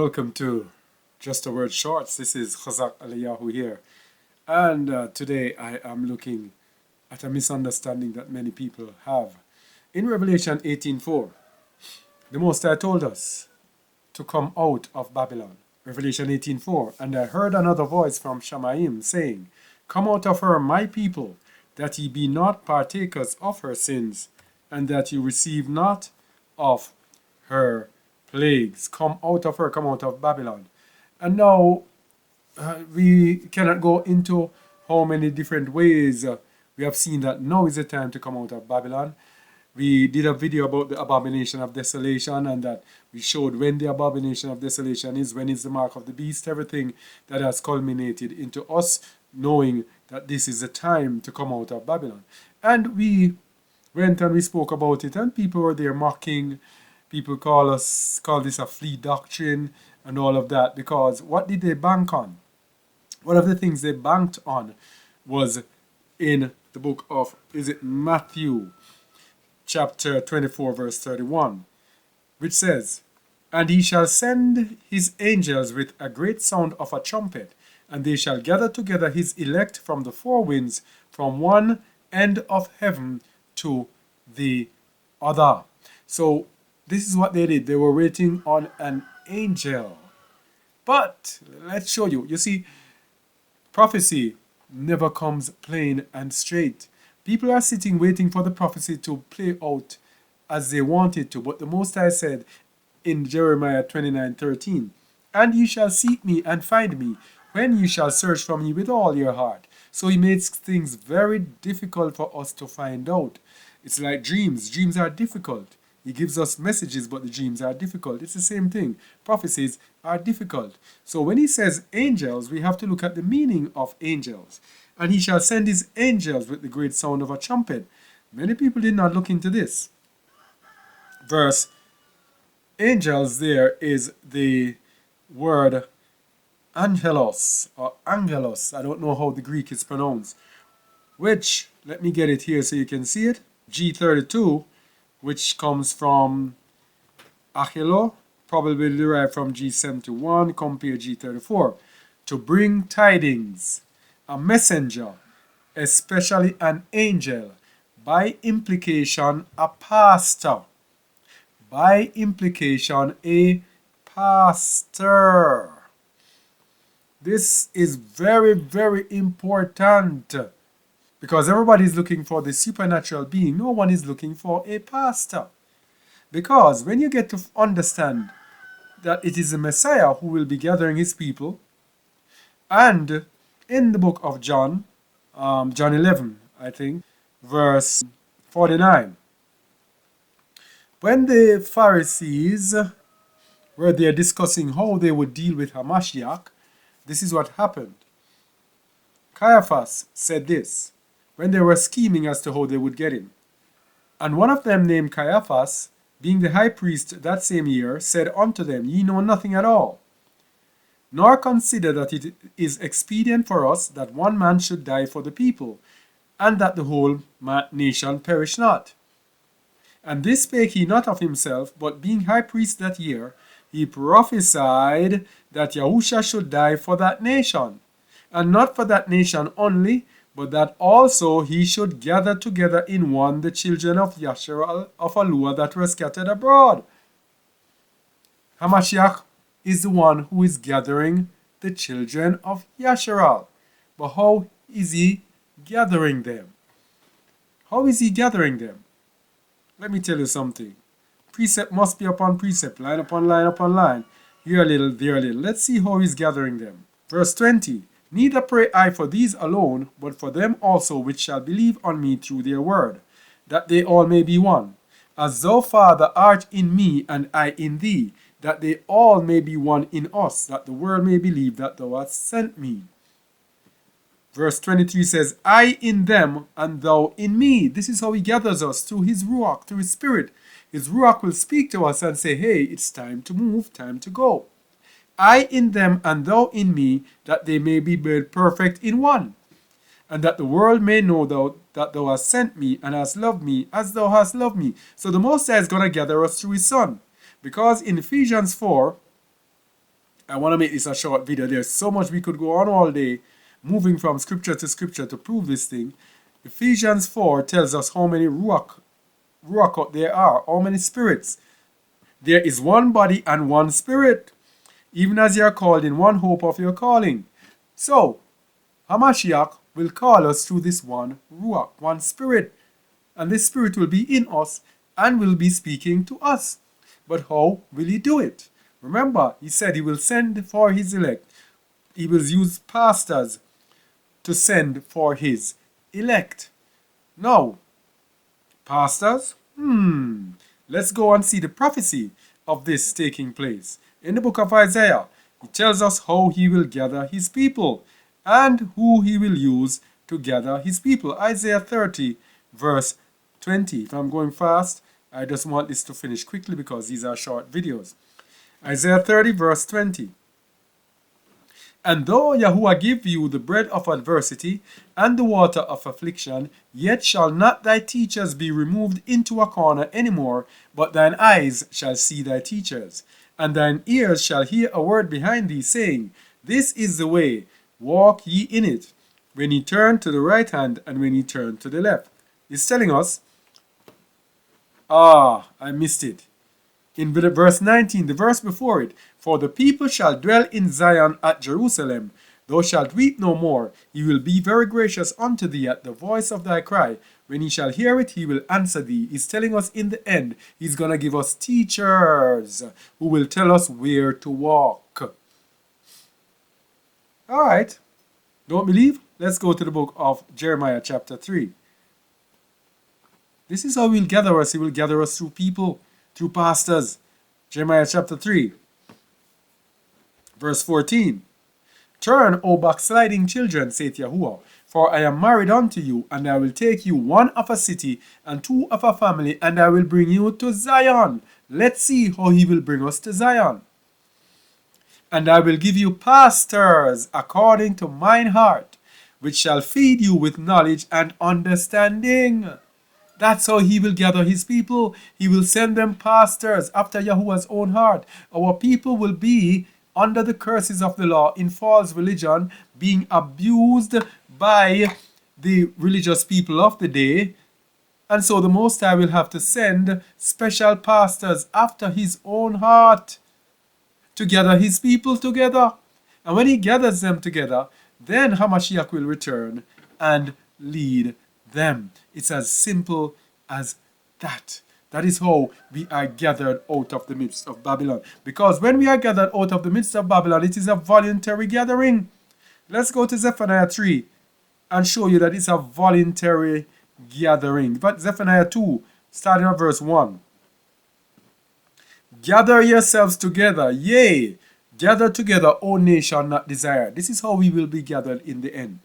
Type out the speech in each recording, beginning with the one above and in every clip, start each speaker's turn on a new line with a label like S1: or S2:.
S1: welcome to Just a Word Shorts. This is Khazak Aliyahu here, and today I am looking at a misunderstanding that many people have. In Revelation 18:4, the Most High told us to come out of Babylon. Revelation 18:4, and I heard another voice from Shamaim saying, "Come out of her, my people, that ye be not partakers of her sins, and that ye receive not of her plagues." Come out of her, come out of Babylon. And now we cannot go into how many different ways we have seen that now is the time to come out of Babylon. We did a video about the abomination of desolation, and that we showed when the abomination of desolation is, when is the mark of the beast, everything that has culminated into us knowing that this is the time to come out of Babylon. And we went and we spoke about it, and people were there mocking. People call this a flea doctrine and all of that, because what did they bank on? One of the things they banked on was in the book of, Matthew, chapter 24, verse 31, which says, "And he shall send his angels with a great sound of a trumpet, and they shall gather together his elect from the four winds, from one end of heaven to the other." So this is what they did. They were waiting on an angel. But let's show you. You see, prophecy never comes plain and straight. People are sitting waiting for the prophecy to play out as they want it to. But the Most High said in Jeremiah 29:13, "And you shall seek me and find me, when you shall search for me with all your heart." So he makes things very difficult for us to find out. It's like dreams. Dreams are difficult. He gives us messages, but the dreams are difficult. It's the same thing. Prophecies are difficult. So when he says angels, we have to look at the meaning of angels. "And he shall send his angels with the great sound of a trumpet." Many people did not look into this. Verse angels, there is the word angelos or angelos. I don't know how the Greek is pronounced. Which, let me get it here so you can see it. G32, which comes from Achelo, probably derived from G71, compare G34. To bring tidings, a messenger, especially an angel, by implication a pastor. By implication a pastor. This is very, very important, because everybody is looking for the supernatural being. No one is looking for a pastor. Because when you get to understand that it is the Messiah who will be gathering his people, and in the book of John, John 11, I think, verse 49, when the Pharisees were there discussing how they would deal with Hamashiach, this is what happened. Caiaphas said this, when they were scheming as to how they would get him. "And one of them named Caiaphas, being the high priest that same year, said unto them, Ye know nothing at all, nor consider that it is expedient for us that one man should die for the people, and that the whole nation perish not. And this spake he not of himself, but being high priest that year, he prophesied that Yahusha should die for that nation, and not for that nation only, but that also he should gather together in one the children of Yasharal of Alua that were scattered abroad." Hamashiach is the one who is gathering the children of Yasharal. But how is he gathering them? How is he gathering them? Let me tell you something. Precept must be upon precept, line upon line upon line. Here a little, there a little. Let's see how he's gathering them. Verse 20. "Neither pray I for these alone, but for them also which shall believe on me through their word, that they all may be one. As thou, Father, art in me, and I in thee, that they all may be one in us, that the world may believe that thou hast sent me." Verse 23 says, "I in them, and thou in me." This is how he gathers us, through his Ruach, through his Spirit. His Ruach will speak to us and say, hey, it's time to move, time to go. "I in them, and thou in me, that they may be made perfect in one, and that the world may know that thou hast sent me, and hast loved me, as thou hast loved me." So the Most High is going to gather us through his Son. Because in Ephesians 4, I want to make this a short video. There's so much we could go on all day, moving from scripture to prove this thing. Ephesians 4 tells us how many ruach there are, how many spirits. There is one body and one spirit, even as you are called in one hope of your calling. So, Hamashiach will call us through this one ruach, one spirit. And this spirit will be in us and will be speaking to us. But how will he do it? Remember, he said he will send for his elect. He will use pastors to send for his elect. Now, pastors, let's go and see the prophecy of this taking place. In the book of Isaiah, he tells us how he will gather his people and who he will use to gather his people. Isaiah 30 verse 20. If I'm going fast, I just want this to finish quickly because these are short videos. Isaiah 30 verse 20. And though Yahuwah give you the bread of adversity and the water of affliction, yet shall not thy teachers be removed into a corner any more, but thine eyes shall see thy teachers, and thine ears shall hear a word behind thee, saying, This is the way, walk ye in it, when ye turn to the right hand and when ye turn to the left. He's telling us, I missed it. In verse 19, the verse before it, for the people shall dwell in Zion at Jerusalem. Thou shalt weep no more. He will be very gracious unto thee at the voice of thy cry. When he shall hear it, he will answer thee. He's telling us in the end, he's going to give us teachers who will tell us where to walk. All right. Don't believe? Let's go to the book of Jeremiah chapter 3. This is how he'll gather us. He will gather us through people, through pastors. Jeremiah chapter 3, verse 14. Turn, O backsliding children, saith Yahuwah, for I am married unto you, and I will take you one of a city and two of a family, and I will bring you to Zion. Let's see how he will bring us to Zion. And I will give you pastors according to mine heart, which shall feed you with knowledge and understanding. That's how he will gather his people. He will send them pastors after Yahuwah's own heart. Our people will be under the curses of the law in false religion, being abused by the religious people of the day. And so the Most High will have to send special pastors after his own heart to gather his people together. And when he gathers them together, then Hamashiach will return and lead them. It's as simple as that. That is how we are gathered out of the midst of Babylon. Because when we are gathered out of the midst of Babylon, it is a voluntary gathering. Let's go to Zephaniah 3 and show you that it's a voluntary gathering. But Zephaniah 2, starting at verse 1. Gather yourselves together, yea, gather together, O nation not desired. This is how we will be gathered in the end.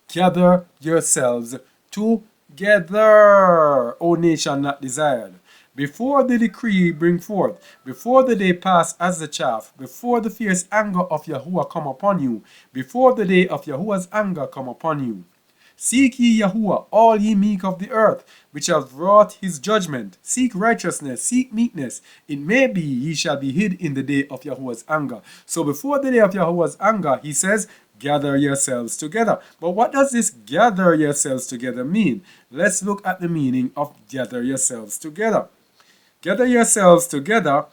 S1: Gather yourselves together, O nation not desired. Before the decree bring forth, before the day pass as the chaff, before the fierce anger of Yahuwah come upon you, before the day of Yahuwah's anger come upon you. Seek ye Yahuwah, all ye meek of the earth, which have wrought his judgment. Seek righteousness, seek meekness. It may be ye shall be hid in the day of Yahuwah's anger. So before the day of Yahuwah's anger, he says, gather yourselves together. But what does this gather yourselves together mean? Let's look at the meaning of gather yourselves together. Gather yourselves together.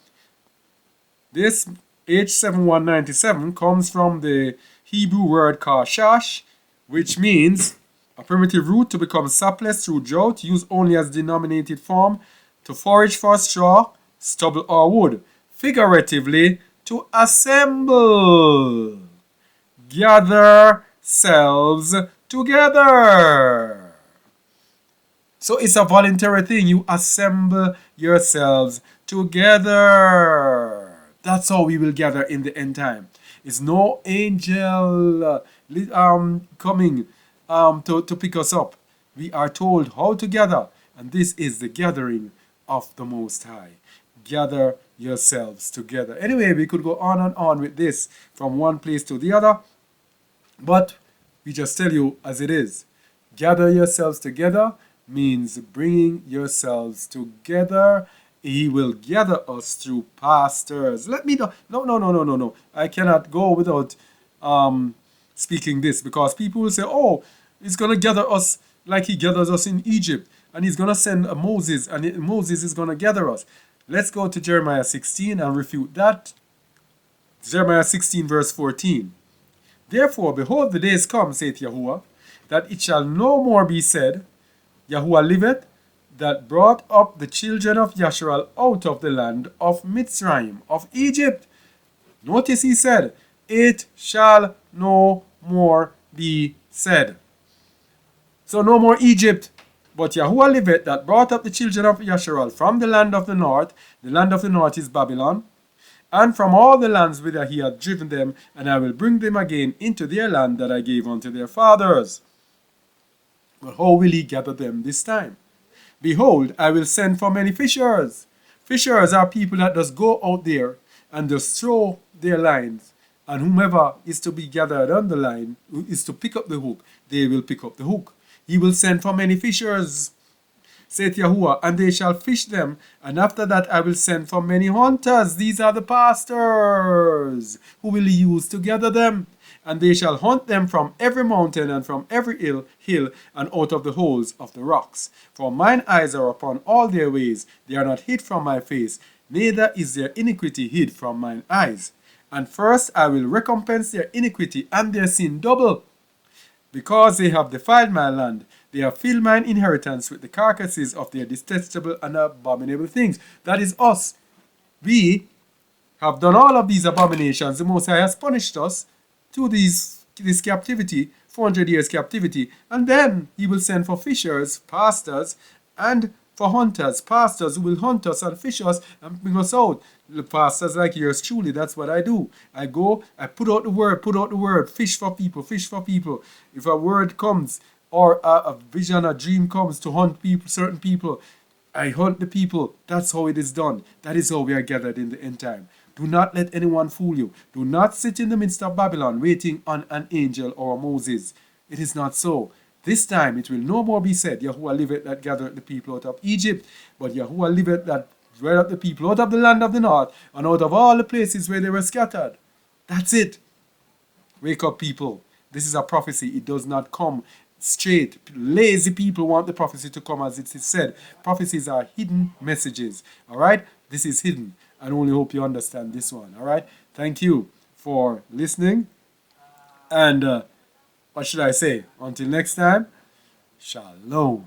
S1: This H7197 comes from the Hebrew word kashash, which means a primitive root to become sapless through drought, used only as denominated form to forage for straw, stubble, or wood. Figuratively, to assemble. Gather selves together. So it's a voluntary thing. You assemble yourselves together. That's how we will gather in the end time. It's no angel coming to pick us up. We are told how to gather, and this is the gathering of the Most High. Gather yourselves together. Anyway, we could go on and on with this from one place to the other, but we just tell you as it is. Gather yourselves together means bringing yourselves together He will gather us through pastors. Let me know. No, no, no, no, no, no. I cannot go without speaking this, because people will say, oh, he's going to gather us like he gathers us in Egypt. And he's going to send Moses, and Moses is going to gather us. Let's go to Jeremiah 16 and refute that. Jeremiah 16 verse 14. Therefore, behold, the days come, saith Yahuwah, that it shall no more be said, Yahuwah liveth, that brought up the children of Yasharal out of the land of Mitzrayim, of Egypt. Notice he said, it shall no more be said. So no more Egypt, but Yahuwah liveth, that brought up the children of Yasharal from the land of the north. The land of the north is Babylon, and from all the lands whither he had driven them, and I will bring them again into their land that I gave unto their fathers. But how will he gather them this time? Behold, I will send for many fishers. Fishers are people that just go out there and just throw their lines, and whomever is to be gathered on the line, who is to pick up the hook, they will pick up the hook. He will send for many fishers, saith Yahuwah, and they shall fish them. And after that I will send for many hunters. These are the pastors who will use to gather them. And they shall hunt them from every mountain and from every hill and out of the holes of the rocks. For mine eyes are upon all their ways. They are not hid from my face, neither is their iniquity hid from mine eyes. And first I will recompense their iniquity and their sin double. Because they have defiled my land, they have filled mine inheritance with the carcasses of their detestable and abominable things. That is us. We have done all of these abominations. The Most High has punished us to this captivity, 400 years captivity. And then he will send for fishers, pastors, and for hunters, pastors who will hunt us and fish us and bring us out. The pastors like yours truly, that's what I do. I go, I put out the word, fish for people, fish for people. If a word comes, or a vision, a dream comes to hunt people, certain people, I hunt the people. That's how it is done. That is how we are gathered in the end time. Do not let anyone fool you. Do not sit in the midst of Babylon waiting on an angel or a Moses. It is not so. This time it will no more be said, Yahuwah liveth that gathered the people out of Egypt, but Yahuwah liveth that brought up the people out of the land of the north and out of all the places where they were scattered. That's it. Wake up, people. This is a prophecy. It does not come straight. Lazy people want the prophecy to come as it is said. Prophecies are hidden messages. All right? This is hidden. I only hope you understand this one. All right? Thank you for listening. And what should I say? Until next time, Shalom.